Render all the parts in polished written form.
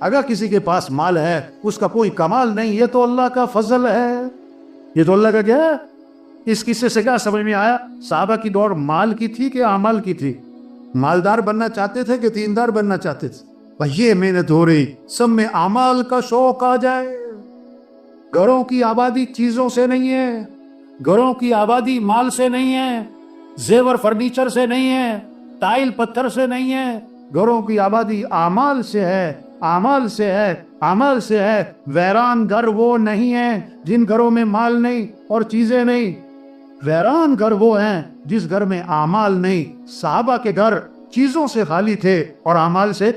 اگر کسی کے پاس مال ہے اس کا کوئی کمال نہیں، یہ تو اللہ کا فضل ہے، یہ تو اللہ کا کیا ہے۔ اس قصے سے کیا سمجھ میں آیا؟ صحابہ کی دوڑ مال کی تھی کہ اعمال کی تھی؟ مالدار بننا چاہتے تھے کہ دیندار بننا چاہتے تھے؟ بھائی یہ محنت ہو رہی، سب میں اعمال کا شوق آ جائے۔ گھروں کی آبادی چیزوں سے نہیں ہے، گھروں کی آبادی مال سے نہیں ہے، زیور فرنیچر سے نہیں ہے، ٹائل پتھر سے نہیں ہے، گھروں کی آبادی اعمال سے ہے، اعمال سے ہے، عمل سے ہے۔ ویران گھر وہ نہیں ہیں جن گھروں میں مال نہیں اور چیزیں نہیں، ویران گھر وہ ہیں جس گھر میں اعمال نہیں۔ صحابہ کے گھر چیزوں سے خالی تھے اور اعمال سے،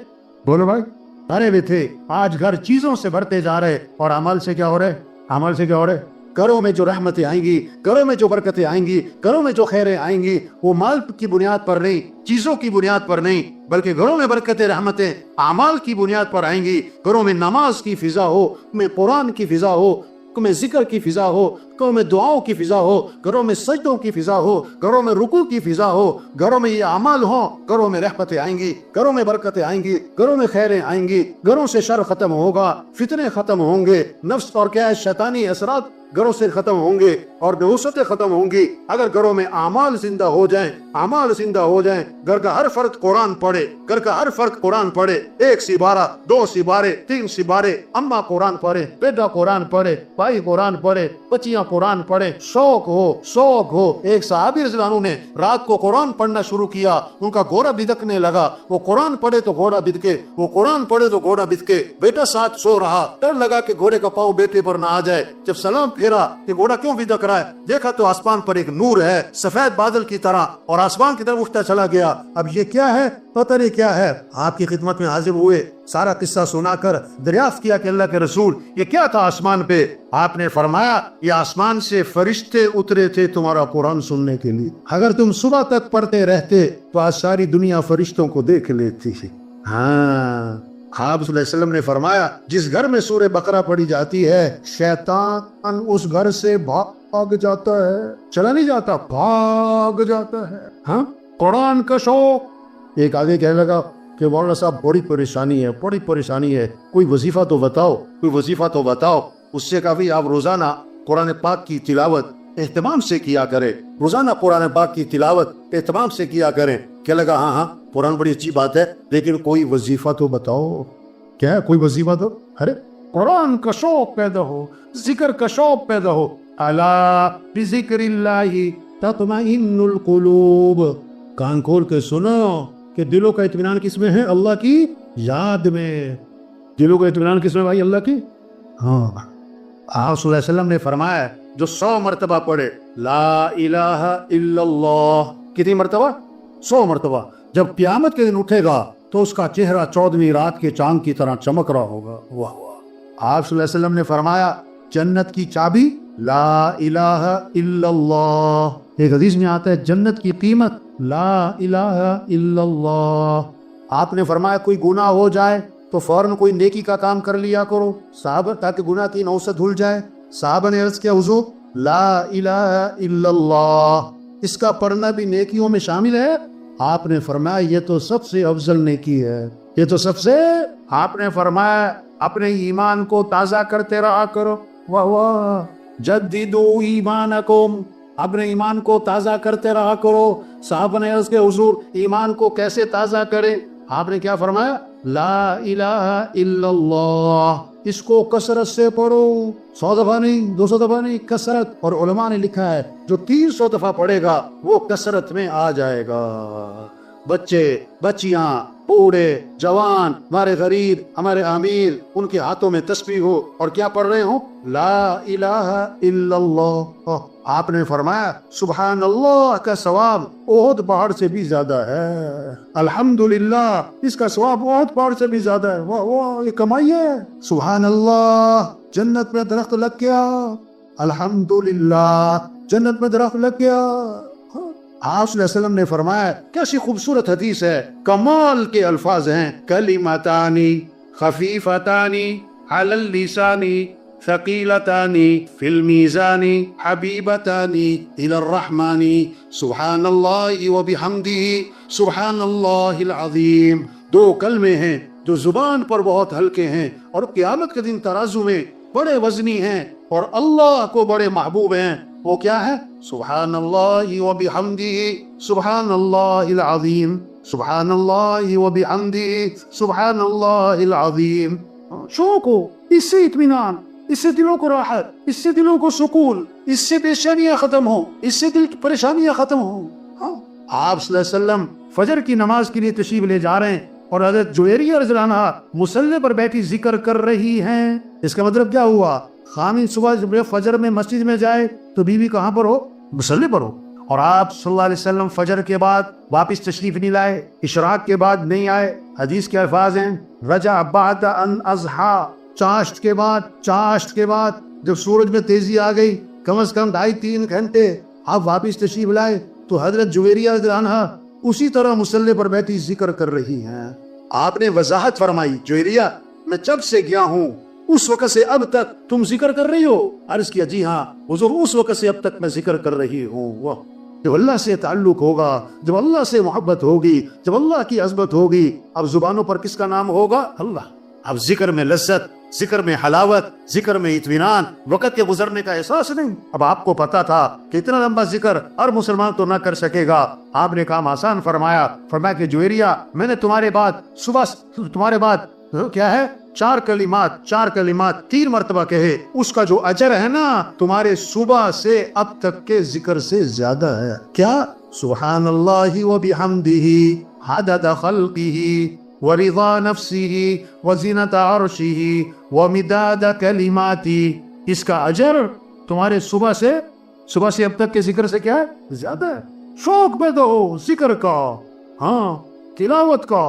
بولو بھائی، بھرے ہوئے تھے۔ آج گھر چیزوں سے بھرتے جا رہے اور اعمال سے کیا ہو رہے؟ اعمال سے کیا ہو رہے؟ گھروں میں جو رحمتیں آئیں گی، گھروں میں جو برکتیں آئیں گی، گھروں میں جو خیریں آئیں گی، وہ مال کی بنیاد پر نہیں، چیزوں کی بنیاد پر نہیں، بلکہ گھروں میں برکتیں رحمتیں اعمال کی بنیاد پر آئیں گی۔ گھروں میں نماز کی فضا ہو، میں قرآن کی فضا ہو، میں ذکر کی فضا ہو، گھروں میں دعاؤں کی فضا ہو، گھروں میں سجدوں کی فضا ہو، گھروں میں رکوع کی فضا ہو، گھروں میں یہ اعمال ہوں، گھروں میں رحمتیں آئیں گی، گھروں میں برکتیں آئیں گی، گھروں میں خیریں آئیں گی، گھروں سے شر ختم ہوگا، فتنے ختم ہوں گے، نفس اور کیا ہے شیطانی اثرات گھروں سے ختم ہوں گے اور نحوستیں ختم ہوں گی۔ اگر گھروں میں اعمال زندہ ہو جائیں، اعمال زندہ ہو جائیں، گھر کا ہر فرد قرآن پڑھے، گھر کا ہر فرد قرآن پڑھے، 1 سپارہ 2 سپارے 3 سپارے، اماں قرآن پڑھے، بیٹا قرآن پڑھے، بھائی قرآن پڑھے، بچیاں قرآن پڑھے، شوق ہو۔ ایک صحابی رضی اللہ عنہ نے رات کو قرآن پڑھنا شروع کیا، ان کا گھوڑا بدکنے لگا، وہ قرآن پڑھے تو گھوڑا بدکے، وہ قرآن پڑھے تو گھوڑا بدکے۔ بیٹا ساتھ سو رہا، ڈر لگا کہ گھوڑے کا پاؤں بیٹے پر نہ آ جائے۔ جب سلام پھیرا کہ گھوڑا کیوں بدک رہا ہے، دیکھا تو آسمان پر ایک نور ہے سفید بادل کی طرح اور آسمان کی طرف اٹھتا چلا گیا۔ اب یہ کیا ہے؟ پتہ نہیں کیا ہے۔ آپ کی خدمت میں حاضر ہوئے، سارا قصہ سنا کر دریافت کیا کہ اللہ کے رسول یہ کیا تھا آسمان پہ؟ آپ نے فرمایا یہ آسمان سے فرشتے اترے تھے تمہارا قرآن سننے کے لیے، اگر تم صبح تک پڑھتے رہتے تو آج ساری دنیا فرشتوں کو دیکھ لیتی۔ ہاں، آپ صلی اللہ علیہ وسلم نے فرمایا جس گھر میں سورہ بقرہ پڑھی جاتی ہے شیطان اس گھر سے بھاگ جاتا ہے، چلا نہیں جاتا، بھاگ جاتا ہے۔ ہاں، قرآن کا شوق۔ ایک آگے کہنے لگا کہ مولانا صاحب بڑی پریشانی ہے، کوئی وظیفہ تو بتاؤ۔ اس سے کافی آپ روزانہ قرآن پاک کی تلاوت اہتمام سے کیا کرے، روزانہ قرآن پاک کی تلاوت اہتمام سے کیا کریں۔ کیا لگا ہاں قرآن بڑی اچھی بات ہے، لیکن کوئی وظیفہ تو بتاؤ۔ کیا ہے کوئی وظیفہ تو؟ ارے قرآن کا شوق پیدا ہو، ذکر کا شوق پیدا ہو۔ الا بذکر اللہ تطمئن القلوب، کان کھول کے سنو کہ دلوں کا اطمینان کس میں ہے؟ اللہ کی یاد میں۔ دلوں کا اطمینان کس میں بھائی؟ اللہ کی۔ ہاں، آپ صلی اللہ علیہ وسلم نے فرمایا جو 100 مرتبہ پڑھے لا الہ الا اللہ، کتنی مرتبہ؟ 100 مرتبہ، جب قیامت کے دن اٹھے گا تو اس کا چہرہ 14ویں رات کے چاند کی طرح چمک رہا ہوگا۔ واہ واہ۔ آپ صلی اللہ علیہ وسلم نے فرمایا جنت کی چابی لا الہ الا اللہ۔ ایک حدیث میں آتا ہے جنت کی قیمت لا الہ الا اللہ۔ آپ نے فرمایا کوئی گناہ ہو جائے تو فوراً کوئی نیکی کا کام کر لیا کرو صحابہ، تاکہ گناہ کی نوسط دھل جائے۔ صحابہ نے عرض کیا حضور لا الہ الا اللہ، اس کا پڑھنا بھی نیکیوں میں شامل ہے؟ آپ نے فرمایا یہ تو سب سے افضل نیکی ہے، یہ تو سب سے۔ آپ نے فرمایا اپنے ایمان کو تازہ کرتے رہا کرو۔ واہ واہ، جددوا ایمانکم، اپنے ایمان کو تازہ کرتے رہا کرو۔ صحابہ نے عرض کیا حضور ایمان کو کیسے تازہ کریں؟ آپ نے کیا فرمایا لا الہ الا اللہ، اس کو کثرت سے پڑھو، 100 دفعہ نہیں، 200 دفعہ نہیں، کثرت۔ اور علماء نے لکھا ہے جو 300 دفعہ پڑھے گا وہ کثرت میں آ جائے گا۔ بچے، بچیاں، بوڑھے، جوان، ہمارے غریب، ہمارے امیر، ان کے ہاتھوں میں تسبیح ہو اور کیا پڑھ رہے ہوں لا الہ الا اللہ۔ آپ نے فرمایا سبحان اللہ کا ثواب احد پہاڑ سے بھی زیادہ ہے، الحمدللہ اس کا ثواب احد پہاڑ سے بھی زیادہ ہے۔ واہ واہ، یہ کمائی ہے۔ سبحان اللہ، جنت میں درخت لگ گیا، الحمدللہ جنت میں درخت لگ گیا۔ آپ صلی اللہ علیہ وسلم نے فرمایا کیسی خوبصورت حدیث ہے، کمال کے الفاظ ہیں، کلمتانی خفیفتانی علی اللسانی ثقیلتانی فی المیزان حبیبتانی الی الرحمن سبحان اللہ وبحمدہ سبحان اللہ العظیم۔ 2 کلمے ہیں جو زبان پر بہت ہلکے ہیں اور قیامت کے دن ترازو میں بڑے وزنی ہیں اور اللہ کو بڑے محبوب ہیں، وہ کیا ہے؟ سبحان اللہ و بحمدہ سبحان اللہ العظیم، سبحان اللہ و بحمدہ سبحان اللہ العظیم۔ شوق ہو، اس سے اطمینان، اس سے دلوں کو راحت، اس سے دلوں کو سکون، اس سے پریشانیاں ختم ہو، اس سے دل کی پریشانیاں ختم ہو۔ آپ صلی اللہ علیہ وسلم فجر کی نماز کے لیے تشریف لے جا رہے ہیں اور حضرت جویریہ رضی اللہ عنہا مصلی پر بیٹھی ذکر کر رہی ہیں۔ اس کا مطلب کیا ہوا؟ خامن صبح جب فجر میں مسجد میں جائے تو بیوی کہاں پر ہو؟ مصلی پر ہو۔ اور آپ صلی اللہ علیہ وسلم فجر کے بعد واپس تشریف نہیں لائے، اشراق کے بعد نہیں آئے۔ حدیث کے الفاظ ہیں رجع بعد ان اضحا، چاشت کے بعد جب سورج میں تیزی آ گئی، کم از کم 2.5-3 گھنٹے آپ واپس تشریف لائے تو حضرت جویریہ رضی اللہ عنہا اسی طرح مصلی پر بیٹھی ذکر کر رہی ہیں۔ آپ نے وضاحت فرمائی، جویریہ میں جب سے گیا ہوں اس وقت سے اب تک تم ذکر کر رہی ہو؟ عرض کیا جی ہاں حضور، اس وقت سے اب تک میں ذکر کر رہی ہوں۔ جب اللہ سے تعلق ہوگا، جب اللہ سے محبت ہوگی، جب اللہ کی عظمت ہوگی، اب زبانوں پر کس کا نام ہوگا؟ اللہ۔ اب ذکر میں لذت، ذکر میں حلاوت، ذکر میں اطمینان، وقت کے گزرنے کا احساس نہیں۔ اب آپ کو پتا تھا کہ اتنا لمبا ذکر ہر مسلمان تو نہ کر سکے گا، آپ نے کام آسان فرمایا کہ جویریہ میں نے تمہارے بعد کیا ہے 4 کلمات 3 مرتبہ کہے، اس کا جو اجر ہے نا تمہارے صبح سے اب تک کے ذکر سے زیادہ ہے۔ کیا؟ سبحان اللہ و بحمدہ عدد خلقہ ورضا نفسہ وزینت عرشہ ومداد کلماتہ، اس کا اجر تمہارے صبح سے اب تک کے ذکر سے کیا ہے؟ زیادہ ہے۔ شوق پیدا ہو ذکر کا، ہاں تلاوت کا۔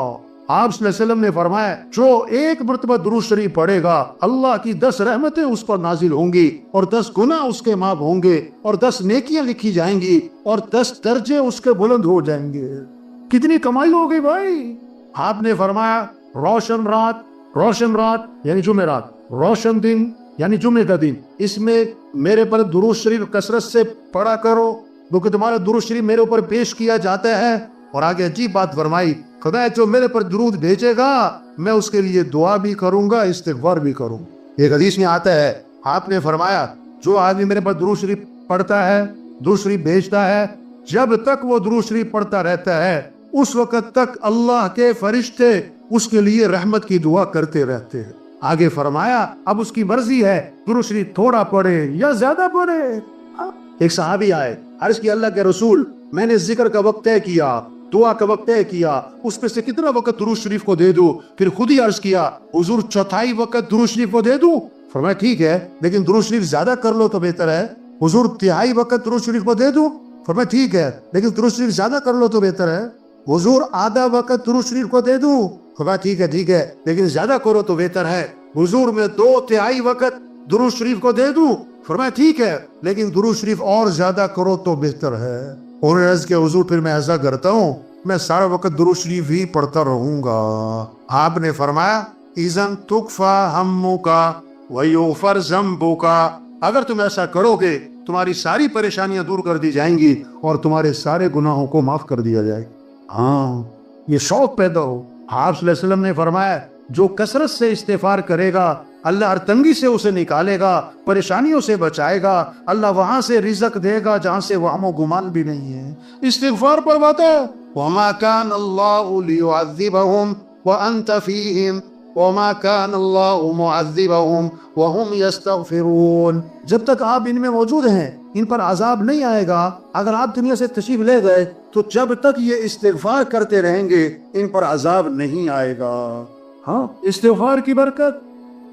آپ صلی اللہ علیہ وسلم نے فرمایا جو 1 مرتبہ درود شریف پڑھے گا اللہ کی 10 رحمتیں اس پر نازل ہوں گی اور 10 گناہ اس کے معاف ہوں گے اور 10 نیکیاں لکھی جائیں گی اور 10 درجے اس کے بلند ہو جائیں گے۔ کتنی کمائی ہو گئی بھائی۔ آپ نے فرمایا روشن رات یعنی جمعرات، روشن دن یعنی جمعے کا دن، اس میں میرے پر درود شریف کثرت سے پڑھا کرو کیونکہ تمہارا درود شریف میرے اوپر پیش کیا جاتا ہے۔ اور آگے عجیب بات فرمائی، خدا جو میرے پر درود بھیجے گا میں اس کے لیے دعا بھی کروں گا، استغفار بھی کروں گا۔ ایک حدیث میں آتا ہے، آپ نے فرمایا جو آدمی میرے پر درود شریف پڑھتا ہے، درود شریف بھیجتا ہے، جب تک وہ درود شریف پڑھتا رہتا ہے اس وقت تک اللہ کے فرشتے اس کے لیے رحمت کی دعا کرتے رہتے ہیں۔ آگے فرمایا اب اس کی مرضی ہے درود شریف تھوڑا پڑھے یا زیادہ پڑھے۔ ایک صحابی آئے، عرض کیا اللہ کے رسول میں نے ذکر کا وقت طے کیا، دعا کا وقت طے کیا، اس میں سے کتنا وقت درود شریف کو دے دوں؟ پھر خود ہی عرض کیا حضور 1/4 وقت درود شریف کو دے دوں؟ فرمایا ٹھیک ہے لیکن درود شریف زیادہ کر لو تو بہتر ہے۔ حضور 1/3 وقت درود شریف کو دے دوں؟ فرمایا ٹھیک ہے لیکن درود شریف زیادہ کر لو تو بہتر ہے۔ حضور آدھا وقت درود شریف کو دے دوں؟ فرمایا ٹھیک ہے لیکن زیادہ کرو تو بہتر ہے۔ حضور میں 2/3 وقت درود شریف کو دے دوں؟ فرمایا ٹھیک ہے لیکن درود شریف اور زیادہ کرو تو بہتر ہے۔ انہوں نے عرض کیا حضور پھر میں ایسا کرتا ہوں میں سارا وقت درود شریف ہی پڑھتا رہوں گا۔ آپ نے فرمایا اذن تکفا ہمک ویغفر ذنبک، اگر تم ایسا کرو گے تمہاری ساری پریشانیاں دور کر دی جائیں گی اور تمہارے سارے گناہوں کو معاف کر دیا جائے گا۔ ہاں یہ شوق پیدا ہو۔ آپ صلی اللہ علیہ وسلم نے فرمایا جو کثرت سے استغفار کرے گا اللہ ہر تنگی سے اسے نکالے گا، پریشانیوں سے بچائے گا، اللہ وہاں سے رزق دے گا جہاں سے وہم و گمان بھی نہیں ہے۔ استغفار پڑھواتا ہے وَمَا كَانَ اللَّهُ لِيُعَذِّبَهُمْ وَأَنْتَ فِيهِمْ وَمَا كَانَ اللَّهُ مُعَذِّبَهُمْ وَهُمْ يَسْتَغْفِرُونَ، جب تک آپ ان میں موجود ہیں ان پر عذاب نہیں آئے گا۔ اگر آپ دنیا سے تشریف لے گئے تو جب تک یہ استغفار کرتے رہیں گے ان پر عذاب نہیں آئے گا۔ ہاں استغفار کی برکت،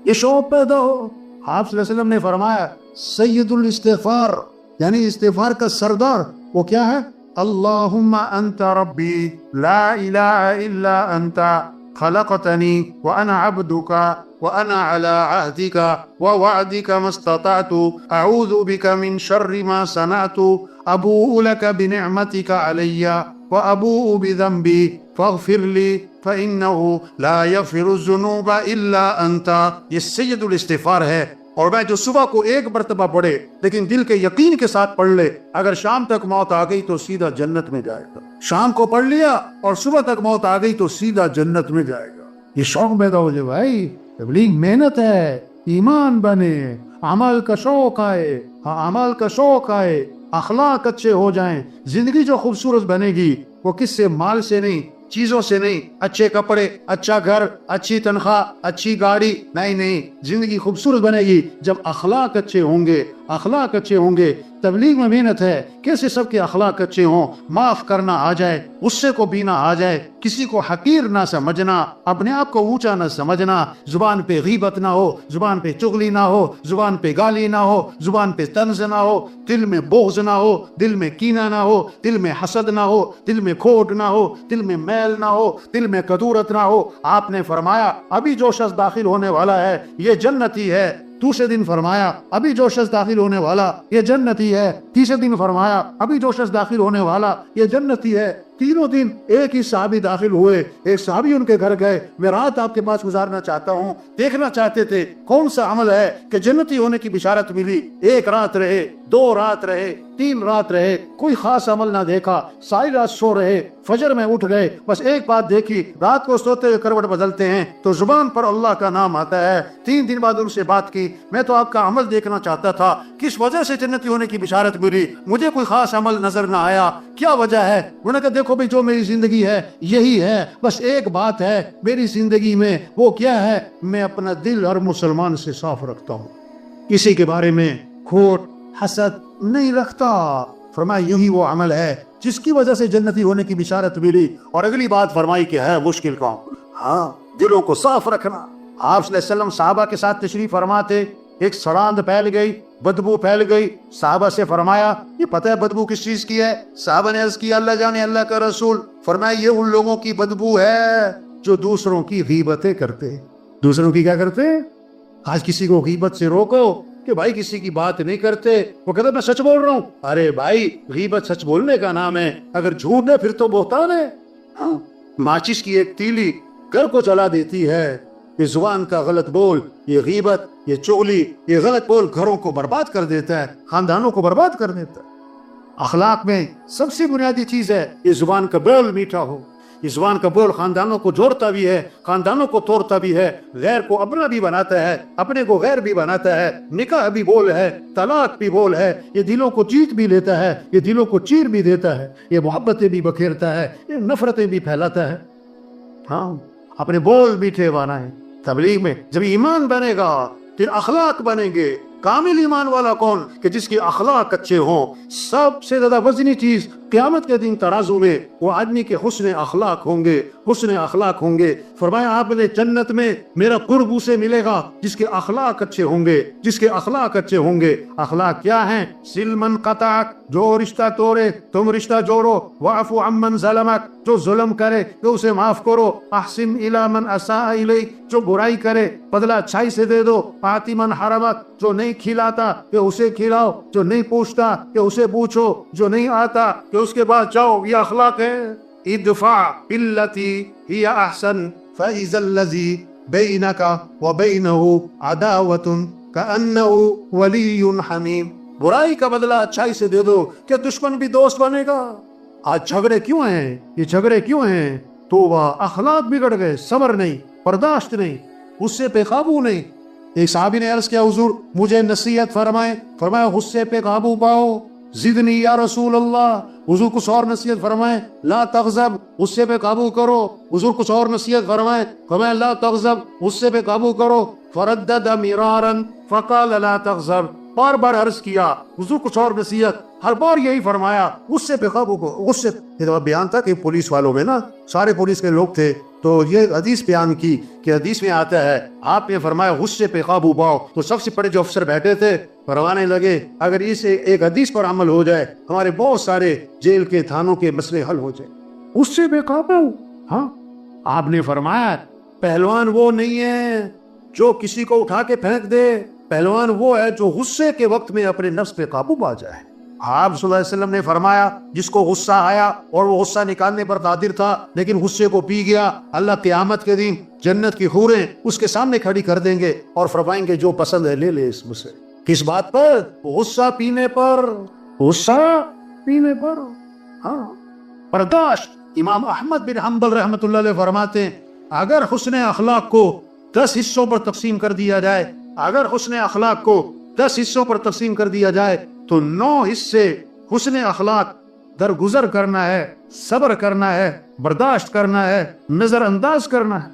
یہ شوق پیدا ہو۔ آپ صلی اللہ علیہ وسلم نے فرمایا سید الاستغفار یعنی استغفار کا سردار وہ کیا ہے؟ اللہم انت ربی لا الہ الا انت خلقتنی وانا عبدک وانا على عهدك ووعدك ما استطعت اعوذ بك من شر ما صنعت ابوء لك بنعمتك علي وابوء بذنبي فاغفر لي فانه لا يغفر الذنوب الا انت۔ یہ سید الاستغفار ہے، اور میں جو صبح کو 1 مرتبہ پڑھے لیکن دل کے یقین کے ساتھ پڑھ لے، اگر شام تک موت آ گئی تو سیدھا جنت میں جائے گا۔ شام کو پڑھ لیا اور صبح تک موت آ گئی تو سیدھا جنت میں جائے گا۔ یہ شوق پیدا ہو جائے بھائی تبلیغ محنت ہے ایمان بنے عمل کا شوق آئے عمل کا شوق آئے اخلاق اچھے ہو جائیں زندگی جو خوبصورت بنے گی وہ کس سے مال سے نہیں چیزوں سے نہیں اچھے کپڑے اچھا گھر اچھی تنخواہ اچھی گاڑی نہیں زندگی خوبصورت بنے گی جب اخلاق اچھے ہوں گے اخلاق اچھے ہوں گے تبلیغ میں محنت ہے کیسے سب کے اخلاق اچھے ہوں معاف کرنا آ جائے غصے کو پینا آ جائے کسی کو حقیر نہ سمجھنا اپنے آپ کو اونچا نہ سمجھنا زبان پہ غیبت نہ ہو زبان پہ چغلی نہ ہو زبان پہ گالی نہ ہو زبان پہ طنز نہ ہو دل میں بغض نہ ہو دل میں کینہ نہ ہو دل میں حسد نہ ہو دل میں کھوٹ نہ ہو دل میں میل نہ ہو دل میں کدورت نہ ہو آپ نے فرمایا ابھی جو شخص داخل ہونے والا ہے یہ جنتی ہے دوسرے دن فرمایا ابھی جو شخص داخل ہونے والا یہ جنتی ہے تیسرے دن فرمایا ابھی جو شخص داخل ہونے والا یہ جنتی ہے تینوں دن ایک ہی صحابی داخل ہوئے ایک صحابی ان کے گھر گئے میں رات آپ کے پاس گزارنا چاہتا ہوں دیکھنا چاہتے تھے کون سا عمل ہے کہ جنتی ہونے کی بشارت ملی ایک رات رہے 2 رات رہے 3 رات رہے کوئی خاص عمل نہ دیکھا ساری رات سو رہے فجر میں اٹھ گئے بس ایک بات دیکھی رات کو سوتے ہوئے کروٹ بدلتے ہیں تو زبان پر اللہ کا نام آتا ہے 3 دن بعد ان سے بات کی میں تو آپ کا عمل دیکھنا چاہتا تھا کس وجہ سے جنتی ہونے کی بشارت ملی مجھے کوئی خاص عمل نظر نہ آیا کیا وجہ ہے انہوں نے کہا دیکھو بھائی جو میری زندگی ہے یہی ہے بس ایک بات ہے میری زندگی میں وہ کیا ہے میں اپنا دل ہر مسلمان سے صاف رکھتا ہوں کسی کے بارے میں کھوٹ حسد نہیں رکھتا فرمایا یہی وہ عمل ہے جس کی وجہ سے جنتی ہونے کی بشارت ملی اور اگلی بات فرمائی کہ ہے مشکل کام ہاں دلوں کو صاف رکھنا آپ صلی اللہ علیہ وسلم صحابہ کے ساتھ تشریف فرما تھے ایک سڑاند پھیل گئی بدبو پھیل گئی صحابہ سے فرمایا یہ پتہ ہے بدبو کس چیز کی ہے صحابہ نے عرض کیا اللہ جانے اللہ کا رسول فرمایا یہ ان لوگوں کی بدبو ہے جو دوسروں کی غیبتیں کرتے دوسروں کی کیا کرتے آج کسی کو غیبت سے روکو کہ بھائی کسی کی بات نہیں کرتے وہ کہتا میں سچ بول رہا ہوں ارے بھائی غیبت سچ بولنے کا نام ہے اگر جھوٹ ہے پھر تو بہتان ہے ماچس کی ایک تیلی گھر کو جلا دیتی ہے یہ زبان کا غلط بول یہ غیبت یہ چغلی یہ غلط بول گھروں کو برباد کر دیتا ہے خاندانوں کو برباد کر دیتا ہے اخلاق میں سب سے بنیادی چیز ہے یہ زبان کا بول میٹھا ہو یہ زبان کا بول خاندانوں کو جوڑتا بھی ہے خاندانوں کو توڑتا بھی ہے غیر کو اپنا بھی بناتا ہے اپنے کو غیر بھی بناتا ہے نکاح بھی بول ہے طلاق بھی بول ہے یہ دلوں کو جیت بھی لیتا ہے یہ دلوں کو چیر بھی دیتا ہے یہ محبتیں بھی بکھیرتا ہے یہ نفرتیں بھی پھیلاتا ہے ہاں اپنے بول میٹھے بنائیں تبلیغ میں جب ایمان بنے گا پھر اخلاق بنیں گے کامل ایمان والا کون کہ جس کے اخلاق اچھے ہوں سب سے زیادہ وزنی چیز قیامت کے دن ترازو میں وہ آدمی کے حسن اخلاق ہوں گے حسن اخلاق ہوں گے فرمایا آپ نے جنت میں میرا قرب اسے ملے گا جس کے اخلاق اچھے ہوں گے جس کے اخلاق اچھے ہوں گے اخلاق کیا ہیں سلمن قطعک جو رشتہ توڑے تم رشتہ جوڑو واعف عمن ظلمک جو ظلم کرے تو اسے معاف کرو احسن الی من اساء الیک جو برائی کرے بدلہ اچھائی سے دے دو آتی من حرمک جو نہیں کھلاتا کہ اسے کھلاؤ جو نہیں پوچھتا کہ اسے پوچھو جو نہیں آتا کہ اس کے بعد جاؤ یہ اخلاق ہے ادفع باللتی ہی احسن فاذا الذی بینک وبینہ عداوۃ کأنہ ولی حمیم برائی کا بدلہ اچھائی سے دے دو کہ دشمن بھی دوست بنے گا آج جھگڑے کیوں ہیں یہ جھگڑے کیوں ہیں توبہ اخلاق بگڑ گئے صبر نہیں برداشت نہیں غصے پہ قابو نہیں ایک صحابی نے عرض کیا حضور مجھے نصیحت فرمائیں فرمایا غصے پہ قابو پاؤ زدنی یا رسول اللہ حضور کچھ اور نصیحت فرمائیں لا تغضب غصے پہ قابو کرو حضور کچھ اور نصیحت فرمائیں فرمایا لا تغضب غصے پہ قابو کرو فردد مرارا فقال لا تغضب بار بار عرض کیا حضور کچھ اور نصیحت ہر بار یہی فرمایا غصے پہ قابو کو غصے یہ بیان تھا کہ پولیس والوں میں نا سارے پولیس کے لوگ تھے تو یہ حدیث بیان کی کہ حدیث میں آتا ہے آپ نے فرمایا غصے پہ قابو پاؤ تو سب سے بڑے جو افسر بیٹھے تھے فرمانے لگے اگر اس ایک حدیث پر عمل ہو جائے ہمارے بہت سارے جیل کے تھانوں کے مسئلے حل ہو جائے غصے پہ قابو ہاں آپ نے فرمایا پہلوان وہ نہیں ہے جو کسی کو اٹھا کے پھینک دے پہلوان وہ ہے جو غصے کے وقت میں اپنے نفس پہ قابو پا جائے آپ صلی اللہ علیہ وسلم نے فرمایا جس کو غصہ آیا اور وہ غصہ نکالنے پر قادر تھا لیکن غصے کو پی گیا اللہ قیامت کے دن جنت کی حوریں اس کے سامنے کھڑی کر دیں گے اور فرمائیں گے جو پسند ہے لے لے اس میں سے کس بات پر غصہ پینے پر غصہ پینے پر ہاں برداشت امام احمد بن حنبل رحمۃ اللہ علیہ فرماتے ہیں اگر حسن اخلاق کو 10 حصوں پر تقسیم کر دیا جائے، اگر حسن اخلاق کو 10 حصوں پر تقسیم کر دیا جائے تو 9 حصے حسن اخلاق درگزر کرنا ہے، صبر کرنا ہے، برداشت کرنا ہے، نظر انداز کرنا ہے۔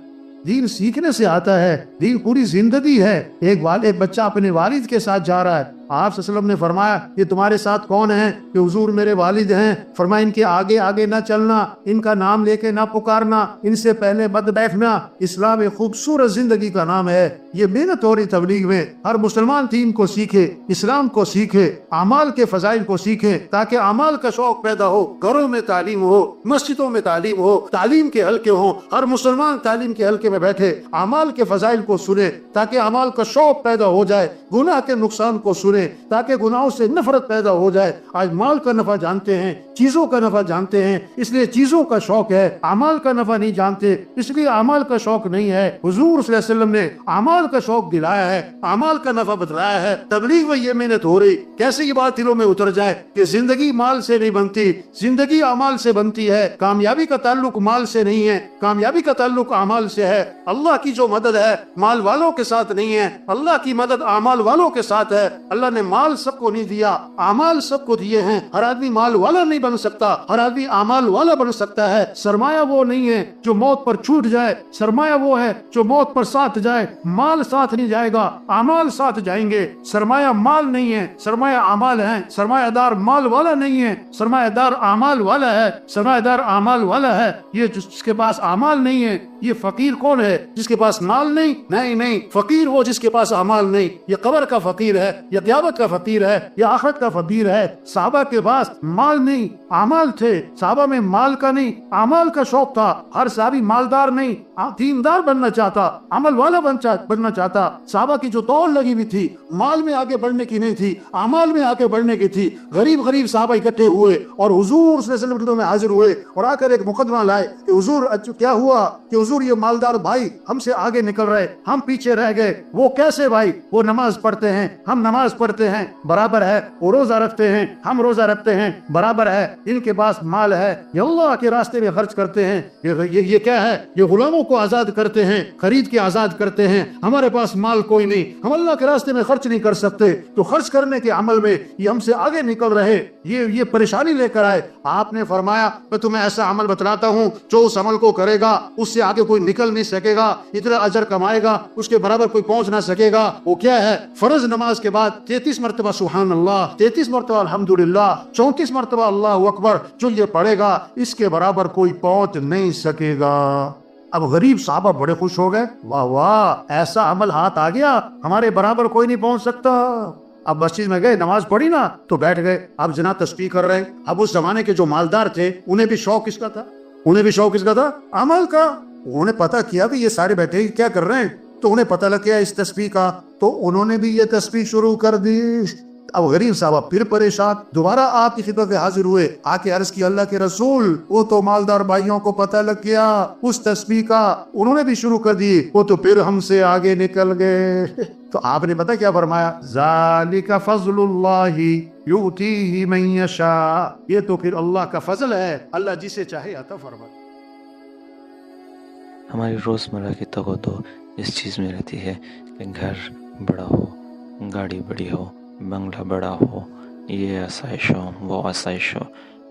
دین سیکھنے سے آتا ہے، دین پوری زندگی ہے۔ ایک بچہ اپنے والد کے ساتھ جا رہا ہے، آپ صلی اللہ علیہ وسلم نے فرمایا یہ تمہارے ساتھ کون ہیں؟ کہ حضور میرے والد ہیں۔ فرمایا ان کے آگے آگے نہ چلنا، ان کا نام لے کے نہ پکارنا، ان سے پہلے مت بیٹھنا۔ اسلام ایک خوبصورت زندگی کا نام ہے۔ یہ محنت ہو رہی تبلیغ میں، ہر مسلمان دین کو سیکھے، اسلام کو سیکھے، اعمال کے فضائل کو سیکھے، تاکہ اعمال کا شوق پیدا ہو، گھروں میں تعلیم ہو، مسجدوں میں تعلیم ہو، تعلیم کے حلقے ہوں، ہر مسلمان تعلیم کے حلقے میں بیٹھے، اعمال کے فضائل کو سنے تاکہ اعمال کا شوق پیدا ہو جائے، گناہ کے نقصان کو سنے تاکہ گناہوں سے نفرت پیدا ہو جائے۔ آج مال کا نفع جانتے ہیں، چیزوں کا نفع جانتے ہیں، اس لیے چیزوں کا شوق ہے، اعمال کا نفع نہیں جانتے، اس لیے اعمال کا شوق نہیں ہے۔ حضور صلی اللہ علیہ وسلم نے اعمال کا شوق دلایا ہے، اعمال کا نفع بتلایا ہے۔ تبلیغ میں یہ محنت ہو رہی، کیسے یہ بات دلوں میں اتر جائے کہ زندگی مال سے نہیں بنتی، زندگی اعمال سے بنتی ہے۔ کامیابی کا تعلق مال سے نہیں ہے، کامیابی کا تعلق اعمال سے ہے۔ اللہ کی جو مدد ہے مال والوں کے ساتھ نہیں ہے، اللہ کی مدد اعمال والوں کے ساتھ ہے۔ اللہ نے مال سب کو نہیں دیا، اعمال سب کو دیے ہیں۔ ہر آدمی مال والا نہیں بن سکتا، ہر آدمی اعمال والا بن سکتا ہے۔ سرمایہ وہ نہیں ہے جو موت پر چھوٹ جائے، سرمایہ وہ ہے جو موت پر ساتھ جائے۔ مال ساتھ نہیں جائے گا، اعمال ساتھ جائیں گے۔ سرمایہ مال نہیں ہے، سرمایہ اعمال ہے۔ سرمایہ دار مال والا نہیں ہے، سرمایہ دار اعمال والا ہے۔ سرمایہ دار اعمال والا ہے، یہ جس کے پاس اعمال نہیں ہے۔ یہ فقیر کون ہے؟ جس کے پاس مال نہیں؟ نہیں، فقیر وہ جس کے پاس اعمال نہیں۔ یہ قبر کا فقیر ہے، یہ قیامت کا فقیر ہے، یہ آخرت کا فقیر ہے۔ صحابہ کے پاس مال نہیں، اعمال تھے۔ صحابہ میں مال کا نہیں، اعمال کا شوق تھا۔ ہر صحابی مالدار نہیں، دیندار بننا چاہتا، عمل والا بننا چاہتا۔ صحابہ کی جو دوڑ لگی ہوئی تھی مال میں آگے بڑھنے کی نہیں تھی، اعمال میں آگے بڑھنے کی تھی۔ غریب صحابہ اکٹھے ہوئے اور حضور صلی اللہ علیہ وسلم میں حاضر ہوئے اور آ کر ایک مقدمہ لائے کہ حضور کیا ہوا؟ کہ حضور یہ مالدار بھائی ہم سے آگے نکل رہے، ہم پیچھے رہ گئے۔ وہ کیسے بھائی؟ وہ نماز پڑھتے ہیں، ہم نماز پڑھتے ہیں، برابر ہے۔ وہ روزہ رکھتے ہیں، ہم روزہ رکھتے ہیں، برابر ہے۔ ان کے پاس مال ہے، یہ اللہ کے راستے میں خرچ کرتے ہیں۔ یہ کیا ہے؟ یہ غلاموں کو آزاد کرتے ہیں، خرید کے آزاد کرتے ہیں۔ ہمارے پاس مال کوئی نہیں، ہم اللہ کے راستے میں خرچ نہیں کر سکتے۔ تو خرچ کرنے کے عمل میں یہ ہم سے آگے نکل رہے، یہ پریشانی لے کر آئے۔ آپ نے فرمایا میں تمہیں ایسا عمل بتلاتا ہوں جو اس عمل کو کرے گا اس سے آگے کوئی نکل نہیں سکے گا، اتنا اجر کمائے گا اس کے برابر کوئی پہنچ نہ سکے گا۔ وہ کیا ہے؟ فرض نماز کے بعد 33 مرتبہ سبحان اللہ، 33 مرتبہ الحمدللہ، 34 مرتبہ اللہ اکبر جو یہ پڑھے گا اس کے برابر کوئی پہنچ نہیں سکے گا۔ اب غریب صحابہ بڑے خوش ہو گئے، واہ واہ ایسا عمل ہاتھ آ گیا، ہمارے برابر کوئی نہیں پہنچ سکتا۔ اب مسجد میں گئے، نماز پڑھی نا تو بیٹھ گئے، اب جنا تسبیح کر رہے ہیں۔ اب اس زمانے کے جو مالدار تھے انہیں بھی شوق کس کا تھا؟ انہیں بھی شوق کس کا تھا؟ عمل کا۔ انہوں نے پتا کیا کہ یہ سارے بیٹھے کیا کر رہے ہیں، تو انہیں پتہ لگ گیا اس تسبیح کا، تو انہوں نے بھی یہ تسبیح شروع کر دی۔ اب غریب صاحبہ پھر پریشان، دوبارہ آپ کی خدمت میں حاضر ہوئے، آ کے عرض کی اللہ کے رسول وہ تو مالدار بھائیوں کو پتہ لگ گیا اس تسبیح کا، انہوں نے بھی شروع کر دی، وہ تو پھر ہم سے آگے نکل گئے۔ تو آپ نے پتہ کیا فرمایا؟ ذالک فضل اللہ یؤتیہ من یشاء، یہ تو پھر اللہ کا فضل ہے، اللہ جسے چاہے عطا فرمائے۔ ہماری روزمرہ کی توجہ اس چیز میں رہتی ہے کہ گھر بڑا ہو، گاڑی بڑی ہو، بنگلہ بڑا ہو، یہ آسائش ہو، وہ آسائش ہو،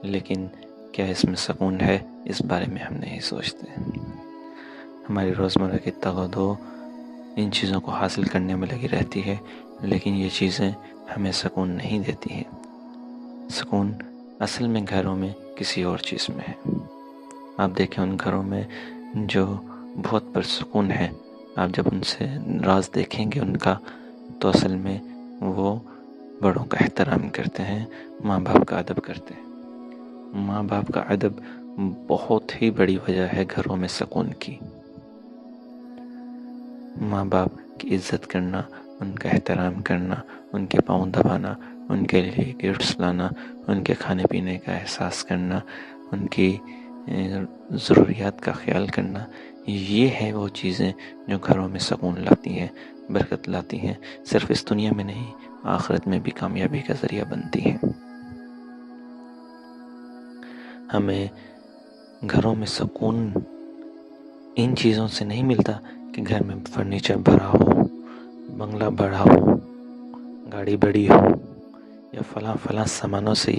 لیکن کیا اس میں سکون ہے؟ اس بارے میں ہم نہیں سوچتے۔ ہماری روزمرہ کی توجہ ان چیزوں کو حاصل کرنے میں لگی رہتی ہے، لیکن یہ چیزیں ہمیں سکون نہیں دیتی ہیں۔ سکون اصل میں گھروں میں کسی اور چیز میں ہے۔ آپ دیکھیں ان گھروں میں جو بہت پرسکون ہے، آپ جب ان سے راز دیکھیں گے ان کا، تو اصل میں وہ بڑوں کا احترام کرتے ہیں، ماں باپ کا ادب کرتے ہیں۔ ماں باپ کا ادب بہت ہی بڑی وجہ ہے گھروں میں سکون کی۔ ماں باپ کی عزت کرنا، ان کا احترام کرنا، ان کے پاؤں دبانا، ان کے لیے گفٹس لانا، ان کے کھانے پینے کا احساس کرنا، ان کی ضروریات کا خیال کرنا، یہ ہے وہ چیزیں جو گھروں میں سکون لاتی ہیں، برکت لاتی ہیں، صرف اس دنیا میں نہیں آخرت میں بھی کامیابی کا ذریعہ بنتی ہیں۔ ہمیں گھروں میں سکون ان چیزوں سے نہیں ملتا کہ گھر میں فرنیچر بھرا ہو، بنگلہ بڑا ہو، گاڑی بڑی ہو، یا فلاں فلاں سامانوں سے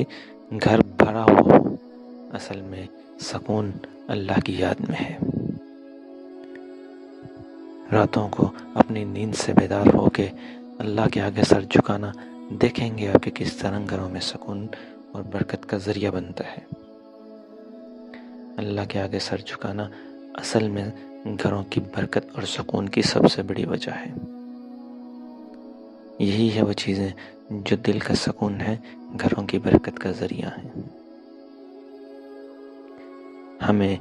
گھر بھرا ہوا ہو۔ اصل میں سکون اللہ کی یاد میں ہے۔ راتوں کو اپنی نیند سے بیدار ہو کے اللہ کے آگے سر جھکانا، دیکھیں گے آپ کہ کس طرح گھروں میں سکون اور برکت کا ذریعہ بنتا ہے۔ اللہ کے آگے سر جھکانا اصل میں گھروں کی برکت اور سکون کی سب سے بڑی وجہ ہے۔ یہی ہے وہ چیزیں جو دل کا سکون ہے، گھروں کی برکت کا ذریعہ ہیں۔ ہمیں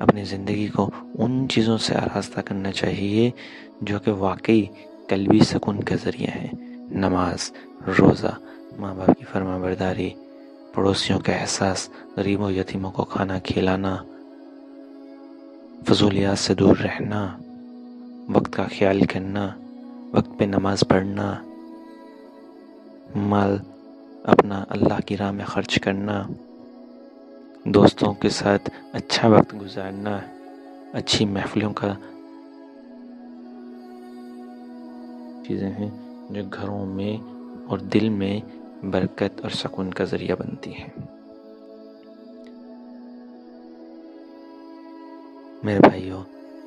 اپنی زندگی کو ان چیزوں سے آراستہ کرنا چاہیے جو کہ واقعی قلبی سکون کا ذریعہ ہیں۔ نماز، روزہ، ماں باپ کی فرما برداری، پڑوسیوں کا احساس، غریبوں و یتیموں کو کھانا کھلانا، فضولیات سے دور رہنا، وقت کا خیال کرنا، وقت پہ نماز پڑھنا، مال اپنا اللہ کی راہ میں خرچ کرنا، دوستوں کے ساتھ اچھا وقت گزارنا، اچھی محفلوں کا چیزیں ہیں جو گھروں میں اور دل میں برکت اور سکون کا ذریعہ بنتی ہیں۔ میرے بھائیوں،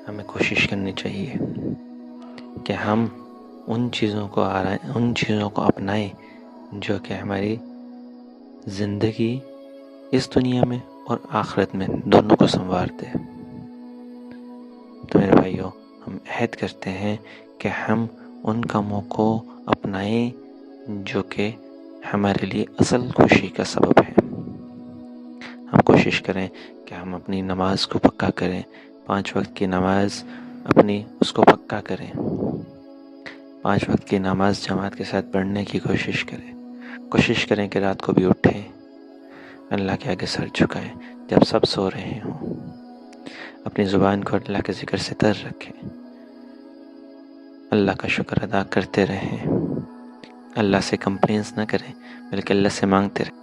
ہمیں کوشش کرنی چاہیے کہ ہم ان چیزوں کو اپنائیں جو کہ ہماری زندگی اس دنیا میں اور آخرت میں دونوں کو سنوارتے ہیں۔ تو میرے بھائیوں، ہم عہد کرتے ہیں کہ ہم ان کاموں کو اپنائیں جو کہ ہمارے لیے اصل خوشی کا سبب ہے۔ ہم کوشش کریں کہ ہم اپنی نماز کو پکا کریں، 5 وقت کی نماز اپنی اس کو پکا کریں، 5 وقت کی نماز جماعت کے ساتھ پڑھنے کی کوشش کریں کہ رات کو بھی اٹھیں، اللہ کے آگے سر جھکائیں جب سب سو رہے ہوں، اپنی زبان کو اللہ کے ذکر سے تر رکھیں، اللہ کا شکر ادا کرتے رہیں، اللہ سے کمپلینس نہ کریں بلکہ اللہ سے مانگتے رہیں۔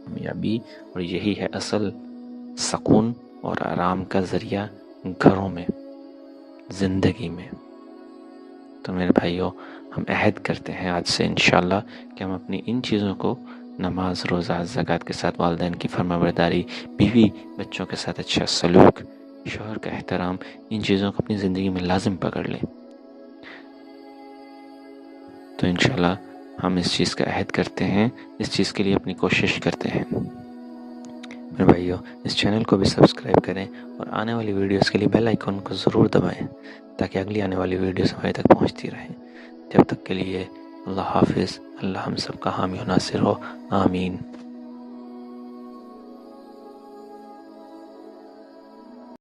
کامیابی، اور یہی ہے اصل سکون اور آرام کا ذریعہ گھروں میں، زندگی میں۔ تو میرے بھائیوں، ہم عہد کرتے ہیں آج سے انشاءاللہ کہ ہم اپنی ان چیزوں کو، نماز، روزہ، زکوٰۃ کے ساتھ والدین کی فرما برداری، بیوی بچوں کے ساتھ اچھا سلوک، شوہر کا احترام، ان چیزوں کو اپنی زندگی میں لازم پکڑ لیں۔ تو انشاءاللہ ہم اس چیز کا عہد کرتے ہیں، اس چیز کے لیے اپنی کوشش کرتے ہیں۔ میرے بھائیوں، اس چینل کو بھی سبسکرائب کریں اور آنے والی ویڈیوز کے لیے بیل آئیکن کو ضرور دبائیں تاکہ اگلی آنے والی ویڈیوز ہمارے تک پہنچتی رہیں۔ جب تک کے لیے اللہ حافظ، اللہ ہم سب کا حامی و ناصر ہو، آمین۔